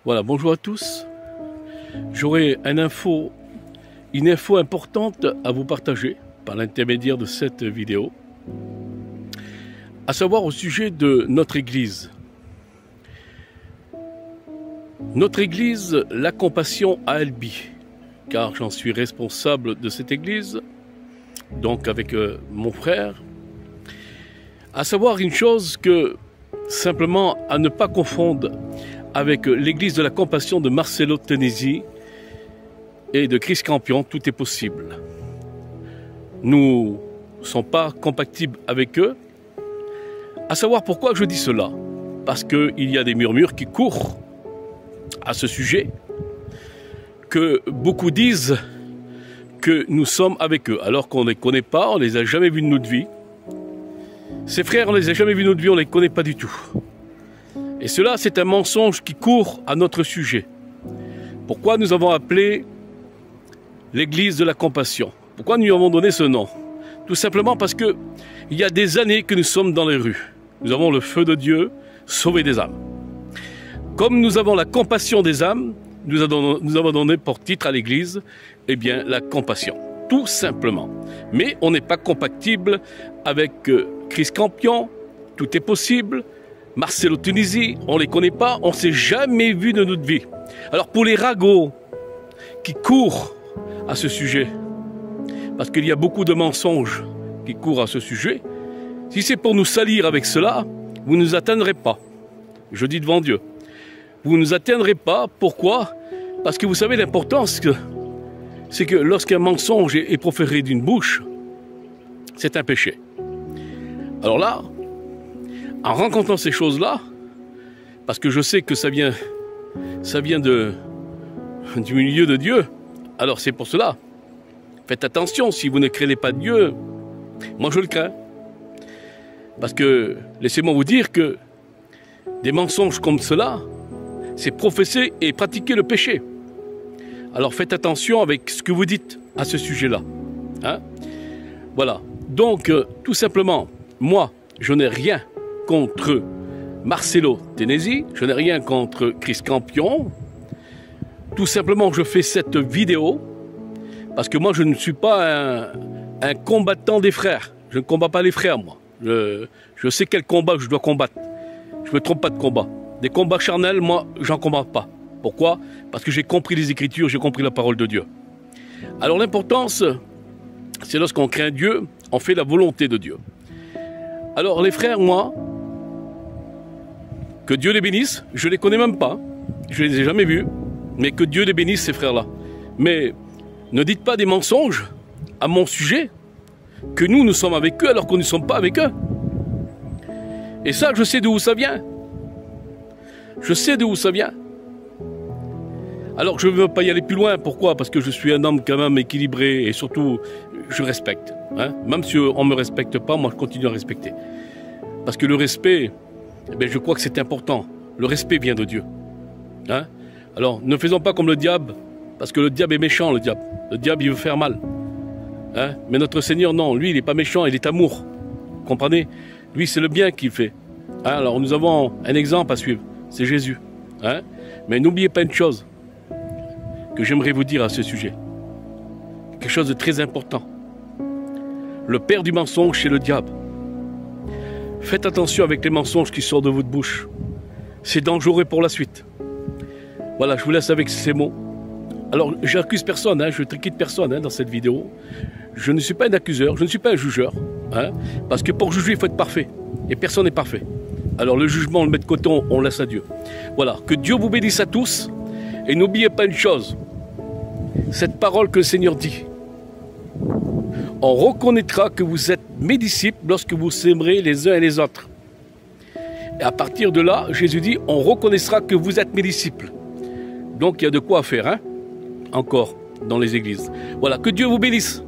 Voilà, bonjour à tous. J'aurai une info importante à vous partager par l'intermédiaire de cette vidéo, à savoir au sujet de notre Église. Notre Église, la Compassion à Albi, car j'en suis responsable de cette Église, donc avec mon frère, à savoir une chose que, simplement à ne pas confondre avec l'Église de la Compassion de Marcelo Tenesi et de Chris Campion, tout est possible. Nous ne sommes pas compatibles avec eux. À savoir pourquoi je dis cela. Parce qu'il y a des murmures qui courent à ce sujet, que beaucoup disent que nous sommes avec eux, alors qu'on ne les connaît pas, on ne les a jamais vus de notre vie. Ces frères, on ne les a jamais vus de notre vie, on ne les connaît pas du tout. Et cela, c'est un mensonge qui court à notre sujet. Pourquoi nous avons appelé l'Église de la Compassion? Pourquoi nous lui avons donné ce nom? Tout simplement parce qu'il y a des années que nous sommes dans les rues. Nous avons le feu de Dieu, sauver des âmes. Comme nous avons la compassion des âmes, nous avons donné pour titre à l'Église, eh bien, la compassion. Tout simplement. Mais on n'est pas compatible avec Chris Campion, tout est possible. Marcelo Tenesi, on ne les connaît pas, on ne s'est jamais vu de notre vie. Alors pour les ragots qui courent à ce sujet, parce qu'il y a beaucoup de mensonges qui courent à ce sujet, si c'est pour nous salir avec cela, vous ne nous atteindrez pas. Je dis devant Dieu. Vous ne nous atteindrez pas. Pourquoi? Parce que vous savez l'importance que c'est que lorsqu'un mensonge est proféré d'une bouche, c'est un péché. Alors là, en rencontrant ces choses-là, parce que je sais que ça vient du milieu de Dieu, alors c'est pour cela. Faites attention, si vous ne craignez pas Dieu, moi je le crains. Parce que, laissez-moi vous dire que des mensonges comme cela, c'est professer et pratiquer le péché. Alors faites attention avec ce que vous dites à ce sujet-là. Hein? Voilà. Donc, tout simplement, moi, je n'ai rien contre Marcelo Tenesi, je n'ai rien contre Chris Campion. Tout simplement, je fais cette vidéo parce que moi, je ne suis pas un combattant des frères. Je ne combats pas les frères, moi. Je sais quel combat je dois combattre. Je ne me trompe pas de combat. Des combats charnels, moi, j'en combats pas. Pourquoi? Parce que j'ai compris les Écritures, j'ai compris la parole de Dieu. Alors l'importance, c'est lorsqu'on craint Dieu, on fait la volonté de Dieu. Alors les frères, moi, que Dieu les bénisse, je ne les connais même pas, je ne les ai jamais vus, mais que Dieu les bénisse, ces frères-là. Mais ne dites pas des mensonges à mon sujet, que nous sommes avec eux alors qu'on ne sommes pas avec eux. Et ça, je sais d'où ça vient. Je sais d'où ça vient. Alors, je ne veux pas y aller plus loin. Pourquoi? Parce que je suis un homme quand même équilibré et surtout, je respecte. Hein? Même si on ne me respecte pas, moi, je continue à respecter. Parce que le respect, eh bien, je crois que c'est important. Le respect vient de Dieu. Hein? Alors, ne faisons pas comme le diable, parce que le diable est méchant, le diable. Le diable, il veut faire mal. Hein? Mais notre Seigneur, non. Lui, il n'est pas méchant, il est amour. Vous comprenez? Lui, c'est le bien qu'il fait. Hein? Alors, nous avons un exemple à suivre. C'est Jésus. Hein? Mais n'oubliez pas une chose que j'aimerais vous dire à ce sujet. Quelque chose de très important. Le père du mensonge, c'est le diable. Faites attention avec les mensonges qui sortent de votre bouche. C'est dangereux pour la suite. Voilà, je vous laisse avec ces mots. Alors, j'accuse personne, hein, je ne quitte personne dans cette vidéo. Je ne suis pas un accuseur, je ne suis pas un jugeur. Hein, parce que pour juger, il faut être parfait. Et personne n'est parfait. Alors le jugement, on le met de côté, on laisse à Dieu. Voilà, que Dieu vous bénisse à tous. Et n'oubliez pas une chose, cette parole que le Seigneur dit. On reconnaîtra que vous êtes mes disciples lorsque vous s'aimerez les uns et les autres. Et à partir de là, Jésus dit, on reconnaîtra que vous êtes mes disciples. Donc il y a de quoi faire, hein, encore, dans les églises. Voilà, que Dieu vous bénisse.